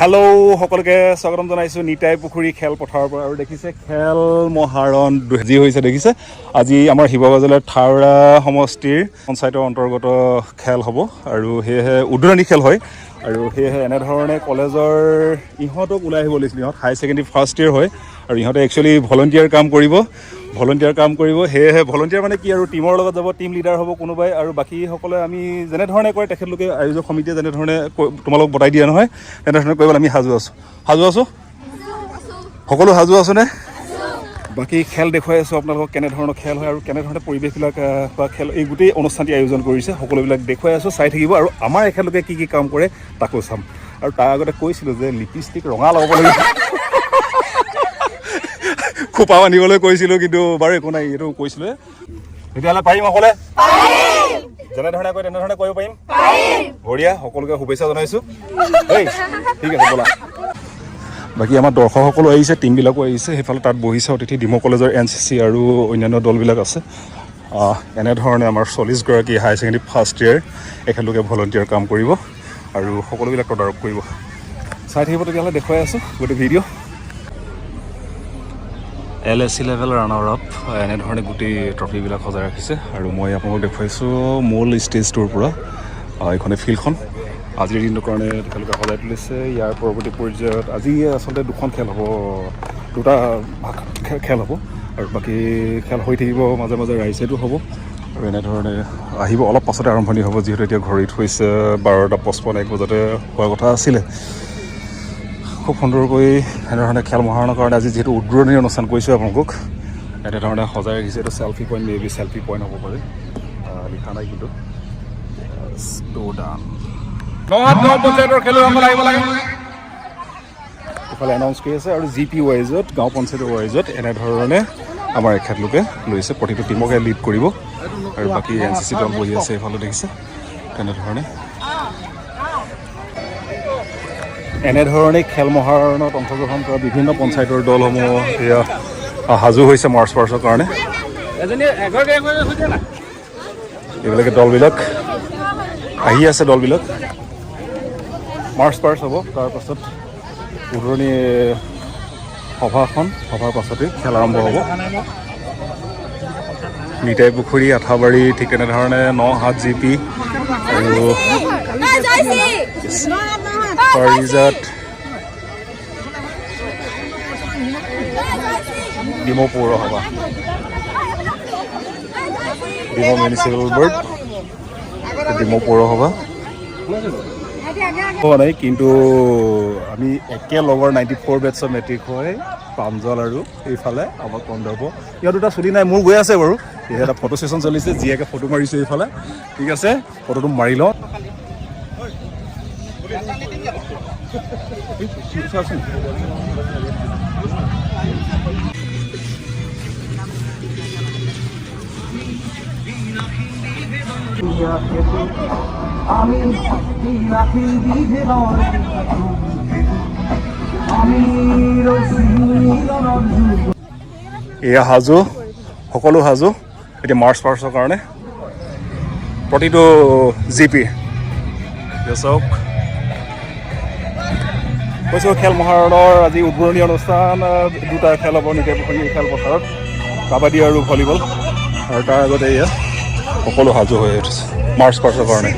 Hello' সকলোকে স্বাগতম জনাইছোঁ নিতাই পুখুৰী খেলপথাৰৰ পৰা। আৰু দেখিছে খেল মহাৰণ যি হৈছে দেখিছে, আজি আমাৰ শিৱসাগৰ জিলাৰ থাওৰা সমষ্টিৰ পঞ্চায়তৰ অন্তৰ্গত খেল হ'ব আৰু সেয়েহে উদ্বোধনী খেল হয়। আৰু সেয়েহে এনেধৰণে কলেজৰ ইহঁতক ওলাই আহিব লাগিছিল। ইহঁত হাই ছেকেণ্ডেৰী ফাৰ্ষ্ট ইয়েৰ হয় আৰু ইহঁতে একচুৱেলি ভলণ্টিয়াৰ কাম কৰিব। সেয়েহে ভলণ্টিয়াৰ মানে কি আৰু টিমৰ লগত যাব, টিম লিডাৰ হ'ব কোনোবাই, আৰু বাকীসকলে আমি যেনেধৰণে কৰে তেখেতলোকে আয়োজক সমিতিয়ে যেনেধৰণে তোমালোক বটাই দিয়া নহয় তেনেধৰণে কৰিবলৈ আমি সাজু আছোঁ। সকলো সাজু আছোনে? বাকী খেল দেখুৱাই আছোঁ আপোনালোকক, কেনেধৰণৰ খেল হয় আৰু কেনেধৰণে পৰিৱেশবিলাক বা খেল এই গোটেই অনুষ্ঠানটি আয়োজন কৰিছে সকলোবিলাক দেখুৱাই আছোঁ। চাই থাকিব আৰু আমাৰ এখেতলোকে কি কাম কৰে তাকো চাম। আৰু তাৰ আগতে কৈছিলোঁ যে লিপষ্টিক ৰঙা লগাব লাগিব, খোপা বান্ধিবলৈ কৈছিলোঁ, কিন্তু বাৰু একো নাই, এইটো কৈছিলোঁ। তেতিয়াহ'লে পাৰিম অকলে? যেনেধৰণে কয় তেনেধৰণে কৰিব পাৰিম। বঢ়িয়া, সকলোকে শুভেচ্ছা জনাইছোঁ দেই। ঠিক আছে, ব'লা। বাকী আমাৰ দৰ্শকসকলো আহিছে, টিমবিলাকো আহিছে। সেইফালে তাত বহিছে অতিথি ডিমৌ কলেজৰ NCC আৰু অন্যান্য দলবিলাক আছে। এনেধৰণে আমাৰ 40গৰাকী হাই ছেকেণ্ডেৰী ফাৰ্ষ্ট ইয়েৰ এখেতলোকে ভলণ্টিয়াৰ কাম কৰিব আৰু সকলোবিলাক তদাৰক কৰিব। চাই থাকিব তেতিয়াহ'লে, দেখুৱাই আছোঁ গোটেই video'. LSC level runner up এনেধৰণে গোটেই ট্ৰফিবিলাক সজাই ৰাখিছে আৰু মই আপোনালোকক দেখুৱাইছোঁ মূল ষ্টেজটোৰ পৰা। এইখনে ফিল্ডখন আজিৰ দিনটোৰ কাৰণে তেখেতলোকে সজাই তুলিছে। ইয়াৰ পৰৱৰ্তী পৰ্যায়ত আজি আচলতে দুখন খেল হ'ব, দুটা খেল হ'ব আৰু বাকী খেল হৈ থাকিব, মাজে মাজে ৰাইজেতো হ'ব আৰু এনেধৰণে আহিব। অলপ পাছতে আৰম্ভণি হ'ব, যিহেতু এতিয়া ঘড়ীত হৈছে 12:55, 1 বজাতে হোৱাৰ কথা আছিলে। খুব সুন্দৰকৈ এনেধৰণে খেল মহাৰণৰ কাৰণে আজি যিহেতু উদ্বোধনী অনুষ্ঠান কৰিছোঁ আপোনালোকক, এনেধৰণে সজাই ৰাখিছে। এইটো selfie point, maybe selfie point হ'ব পাৰে, লিখা নাই কিন্তু। ইফালে এনাউন্স কৰি আছে আৰু GP ৱাইজত, গাঁও পঞ্চায়তৰ ৱাইজত এনেধৰণে আমাৰ এখেতলোকে লৈছে। প্ৰতিটো টিমকে লিড কৰিব আৰু বাকী NCC দল বহি আছে এইফালে দেখিছে। এনেধৰণে খেল মহাৰণত অংশগ্ৰহণ কৰা বিভিন্ন পঞ্চায়তৰ দলসমূহ এয়া সাজু হৈছে মাৰ্চ পাষ্টৰ কাৰণে। এইবিলাকে দলবিলাক আহি আছে, দলবিলাক মাৰ্চ পাষ্ট হ'ব। তাৰপাছত উদ্বোধনী সভাৰ পাছতেই খেল আৰম্ভ হ'ব। নিতাই পুখুৰী, আঠাবাৰী, ঠিক তেনেধৰণে 9-7 GP আৰু পাৰিজাত, ডিমৌ পৌৰসভা, ডিমৌ মিউনিচিপেল বৰ্ড, ডিমৌ পৌৰসভা হোৱা নাই, কিন্তু আমি একেলগৰ 94 বেটছৰ মেট্ৰিক হয় প্ৰাঞ্জল আৰু এইফালে আমাৰ কন্দৰ্প। ইয়াত দুটা ছুটি নাই, মোৰ গৈ আছে বাৰু। সেয়া এটা ফটো ছেশ্যন চলিছে, জীয়েকে ফটো মাৰিছে এইফালে। ঠিক আছে, ফটোটো মাৰি লওঁ। এয়া সাজু, সকলো সাজু এতিয়া মাৰ্চ পাষ্টৰ কাৰণে। প্ৰতিটো GP চাওক, কৈছোঁ খেল মহাৰণৰ আজি উদ্বোধনী অনুষ্ঠান। দুটা খেল হ'ব নিতাই পুখুৰী খেলপথাৰত, কাবাডী আৰু ভলীবল। আৰু তাৰ আগতে এয়া সকলো সাজু হৈ উঠিছে মাৰ্চ পাষ্টৰ কাৰণে।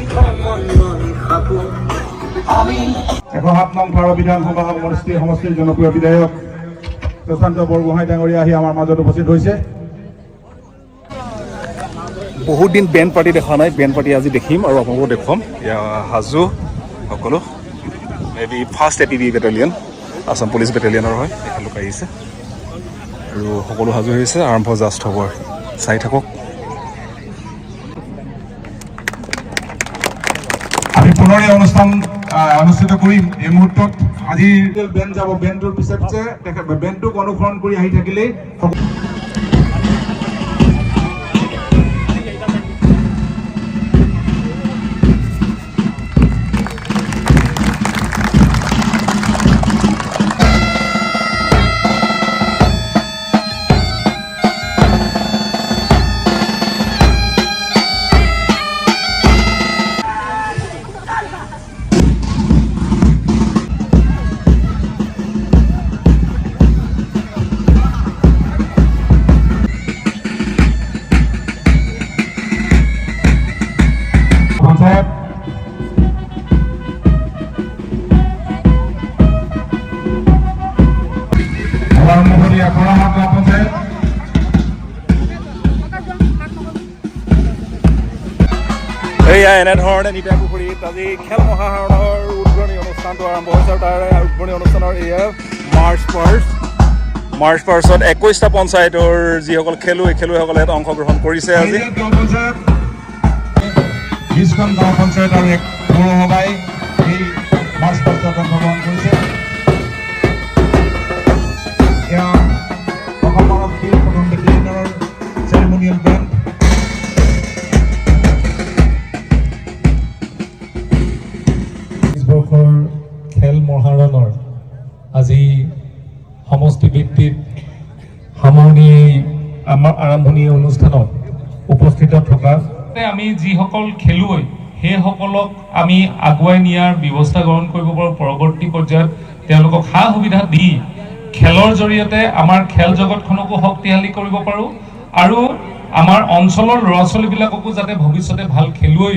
107 নং থাওৰা বিধানসভা সমষ্টিৰ জনপ্ৰিয় বিধায়ক প্ৰশান্ত বৰগোহাঁই ডাঙৰীয়া আহি আমাৰ মাজত উপস্থিত হৈছে। বহুত দিন বেণ্ড পাৰ্টি দেখা নাই, বেণ্ড পাৰ্টি আজি দেখিম আৰু আপোনালোকক দেখুৱাম। এয়া সাজু সকলো, maybe first APB battalion, Assam police বেটেলিয়নৰ হয়, তেখেতলোক আহিছে আৰু সকলো সাজু হৈছে। আৰম্ভ জাষ্ট হ'ব, চাই থাকক। আমি পুনৰ এই অনুষ্ঠান অনুষ্ঠিত কৰিম। এই মুহূৰ্তত আজিৰ বেণ্ড যাব, বেণ্ডটোৰ পিছে পিছে বেণ্ডটোক অনুসৰণ কৰি আহি থাকিলেই এয়া এনেধৰণে নিতাই পুখুৰীত আজি খেল মহাৰণৰ উদ্বোধনী অনুষ্ঠানটো আৰম্ভ হৈছে আৰু তাৰে উদ্বোধনী অনুষ্ঠানৰ এয়া মাৰ্চ পাৰ্চত 21টা পঞ্চায়তৰ যিসকল খেলুৱৈসকলে ইয়াত অংশগ্ৰহণ কৰিছে আজি। বিশখন গাঁও পঞ্চায়ত আৰু এক পৌৰসভাই এই মাৰ্চ পাৰ্চত অংশগ্ৰহণ কৰিছে। এয়া অসমৰ প্ৰথম বেটেলিয়নৰ চেৰিমনিয়েল বেণ্ড। বৰ্ষৰ খেল মহাৰণৰ আজি সমষ্টি ভিত্তিত সামৰণি আমাৰ আৰম্ভণি অনুষ্ঠানত উপস্থিত থকা আমি যিসকল খেলুৱৈ সেইসকলক আমি আগুৱাই নিয়াৰ ব্যৱস্থা গ্ৰহণ কৰিব পাৰোঁ। পৰৱৰ্তী পৰ্যায়ত তেওঁলোকক সা সুবিধা দি খেলৰ জৰিয়তে আমাৰ খেল জগতখনকো শক্তিশালী কৰিব পাৰোঁ আৰু আমাৰ অঞ্চলৰ ল'ৰা ছোৱালীবিলাককো যাতে ভৱিষ্যতে ভাল খেলুৱৈ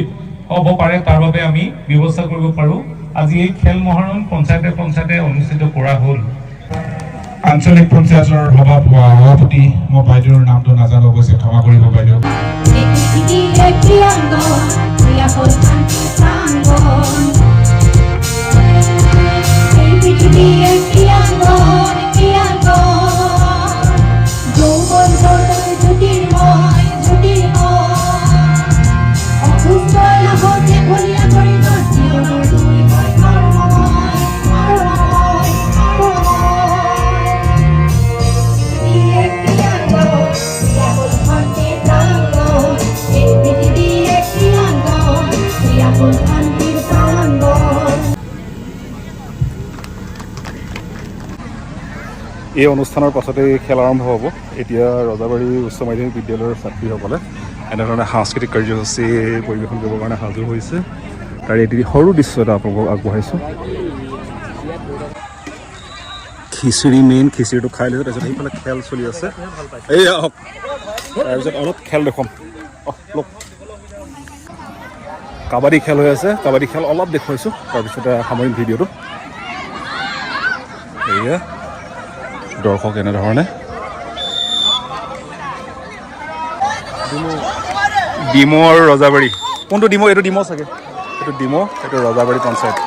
হ'ব পাৰে তাৰ বাবে আমি ব্যৱস্থা কৰিব পাৰোঁ। আজি এই খেল মহাৰণ পঞ্চায়তে অনুষ্ঠিত কৰা হ'ল। আঞ্চলিক পঞ্চায়তৰ সভাপতি মই বাইদেউৰ নামটো নাজানো, অৱশ্যে ক্ষমা কৰিব বাইদেউ। এই অনুষ্ঠানৰ পাছতেই খেল আৰম্ভ হ'ব। এতিয়া ৰজাবাৰী উচ্চ মাধ্যমিক বিদ্যালয়ৰ ছাত্ৰীসকলে এনেধৰণে সাংস্কৃতিক কাৰ্যসূচী পৰিৱেশন কৰিবৰ কাৰণে সাজু হৈছে। তাৰে এটি সৰু দৃশ্য এটা আপোনালোকক আগবঢ়াইছোঁ। খিচিৰিটো খাই লৈছে, তাৰপিছত সেইফালে খেল চলি আছে। এই আহক, তাৰপিছত অলপ খেল দেখুৱাম। কাবাডী খেল হৈ আছে, কাবাডী খেল অলপ দেখুৱাইছোঁ, তাৰপিছতে সামৰিম ভিডিঅ'টো। এয়া দৰ্শক এনেধৰণে ডিমৌ আৰু ৰজাবাৰী। কোনটো ডিমৌ? এইটো ডিমৌ চাগে, এইটো ডিমৌ, এইটো ৰজাবাৰী পঞ্চায়ত।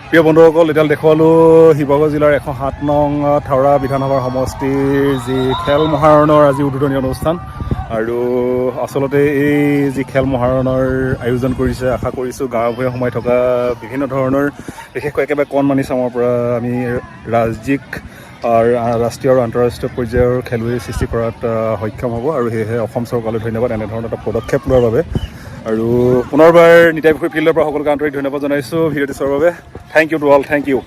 প্ৰিয় বন্ধুসকল, এতিয়া দেখুৱালোঁ শিৱসাগৰ জিলাৰ 107 নং থাওৰা বিধানসভাৰ সমষ্টিৰ যি খেল মহাৰণৰ আজি উদ্বোধনী অনুষ্ঠান। আৰু আচলতে এই যি খেল মহাৰণৰ আয়োজন কৰিছে, আশা কৰিছোঁ গাঁৱে ভূঞে সোমাই থকা বিভিন্ন ধৰণৰ বিশেষকৈ একেবাৰে কণমানি চামৰ পৰা আমি ৰাজ্যিক ৰাষ্ট্ৰীয় আৰু আন্তঃৰাষ্ট্ৰীয় পৰ্যায়ৰ খেলুৱৈ সৃষ্টি কৰাত সক্ষম হ'ব। আৰু সেয়েহে অসম চৰকাৰলৈ ধন্যবাদ এনেধৰণৰ এটা পদক্ষেপ লোৱাৰ বাবে। আৰু পুনৰবাৰ নিতাই পুখুৰী ফিল্ডৰ পৰা সকলোকে আন্তৰিক ধন্যবাদ জনাইছোঁ ভিডিঅ'টো চোৱাৰ বাবে। Thank you to all, thank U.